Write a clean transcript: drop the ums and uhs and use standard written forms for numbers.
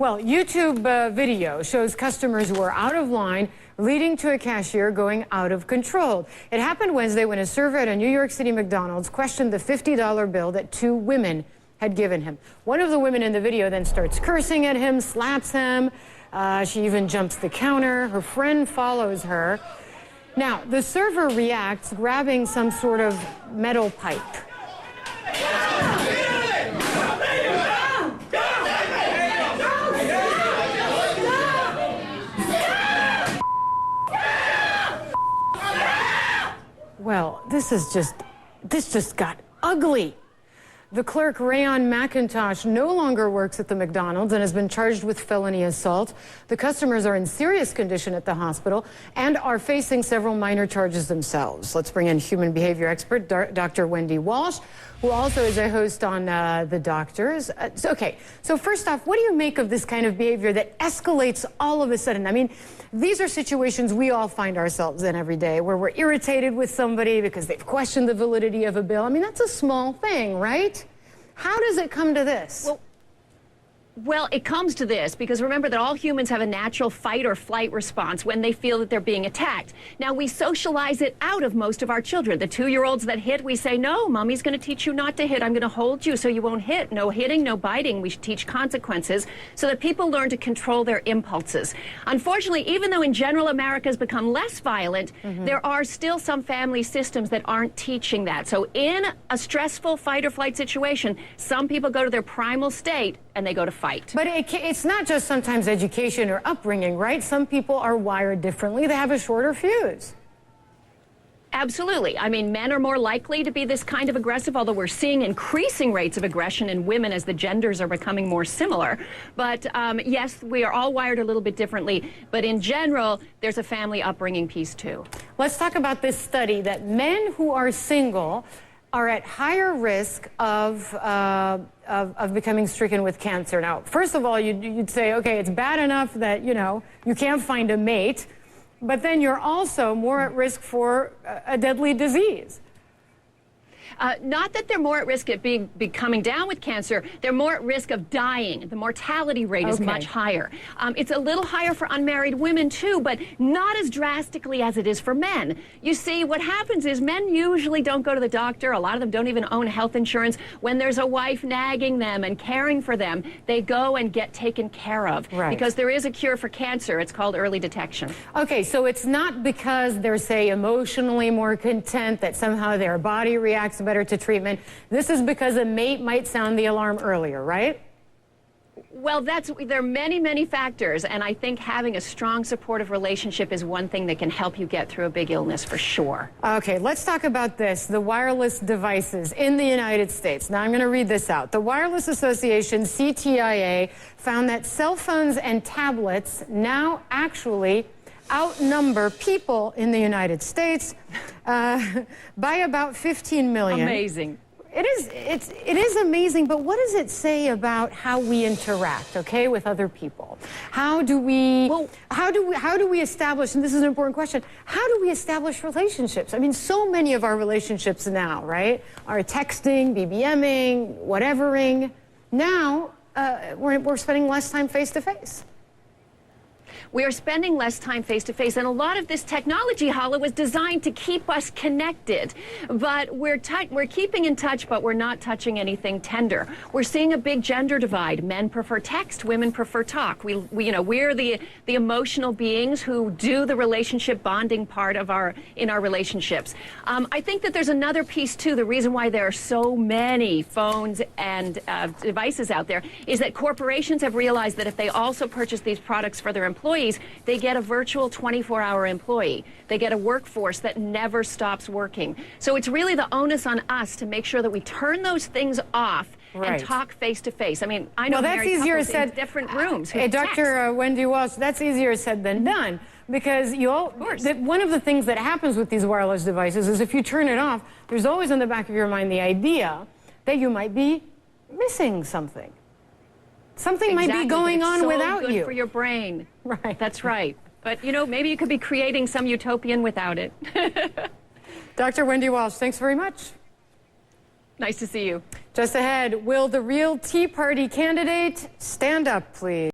Well, YouTube video shows customers who are out of line, leading to a cashier going out of control. It happened Wednesday when a server at a New York City McDonald's questioned the $50 bill that two women had given him. One of the women in the video then starts cursing at him, slaps him. She even jumps the counter. Her friend follows her. Now, the server reacts, grabbing some sort of metal pipe. Well, this just got ugly. The clerk, Rayon McIntosh, no longer works at the McDonald's and has been charged with felony assault. The customers are in serious condition at the hospital and are facing several minor charges themselves. Let's bring in human behavior expert, Dr. Wendy Walsh, who also is a host on The Doctors. Okay, so first off, what do you make of this kind of behavior that escalates all of a sudden? I mean, these are situations we all find ourselves in every day where we're irritated with somebody because they've questioned the validity of a bill. I mean, that's a small thing, right? How does it come to this? Well, it comes to this because remember that all humans have a natural fight or flight response when they feel that they're being attacked. Now, we socialize it out of most of our children. The 2-year-olds that hit, we say, no, mommy's going to teach you not to hit. I'm going to hold you so you won't hit. No hitting, no biting. We should teach consequences so that people learn to control their impulses. Unfortunately, even though in general America has become less violent, there are still some family systems that aren't teaching that. So in a stressful fight or flight situation, some people go to their primal state and they go to fight. But it's not just sometimes education or upbringing, right? Some people are wired differently. They have a shorter fuse. Absolutely. I mean, men are more likely to be this kind of aggressive, although we're seeing increasing rates of aggression in women as the genders are becoming more similar. But yes, we are all wired a little bit differently. But in general, there's a family upbringing piece too. Let's talk about this study that men who are single are at higher risk of becoming stricken with cancer. Now, first of all, you'd say, okay, it's bad enough that, you know, you can't find a mate, but then you're also more at risk for a deadly disease. Not that they're more at risk of coming down with cancer, they're more at risk of dying. The mortality rate is much higher. It's a little higher for unmarried women too, but not as drastically as it is for men. You see, what happens is men usually don't go to the doctor. A lot of them don't even own health insurance. When there's a wife nagging them and caring for them, they go and get taken care of. Right. Because there is a cure for cancer. It's called early detection. Okay, so it's not because they're, say, emotionally more content that somehow their body reacts better to treatment. This is because a mate might sound the alarm earlier, right? Well, there are many, many factors, and I think having a strong supportive relationship is one thing that can help you get through a big illness for sure. Okay, let's talk about this, the wireless devices in the United States. Now, I'm going to read this out. The Wireless Association, CTIA, found that cell phones and tablets now actually outnumber people in the United States by about 15 million. Amazing. It is amazing, but what does it say about how we interact, okay, with other people? How do we establish, and this is an important question, how do we establish relationships? I mean, so many of our relationships now, right, are texting, BBMing, whatevering. Now, we're spending less time face-to-face. We are spending less time face-to-face, and a lot of this technology, Hala, was designed to keep us connected. But we're keeping in touch, but we're not touching anything tender. We're seeing a big gender divide. Men prefer text, women prefer talk. We're the emotional beings who do the relationship bonding part of our relationships. I think that there's another piece too. The reason why there are so many phones and devices out there is that corporations have realized that if they also purchase these products for their employees, they get a virtual 24-hour employee. They get a workforce that never stops working. So it's really the onus on us to make sure that we turn those things off and talk face-to-face. I mean, I know that's easier said in different rooms. Hey, Dr. Wendy Walsh, that's easier said than done. Because one of the things that happens with these wireless devices is if you turn it off, there's always in the back of your mind the idea that you might be missing something. Something might be going on without you. Good for your brain. Right. That's right. But, you know, maybe you could be creating some utopian without it. Dr. Wendy Walsh, thanks very much. Nice to see you. Just ahead, will the real Tea Party candidate stand up, please?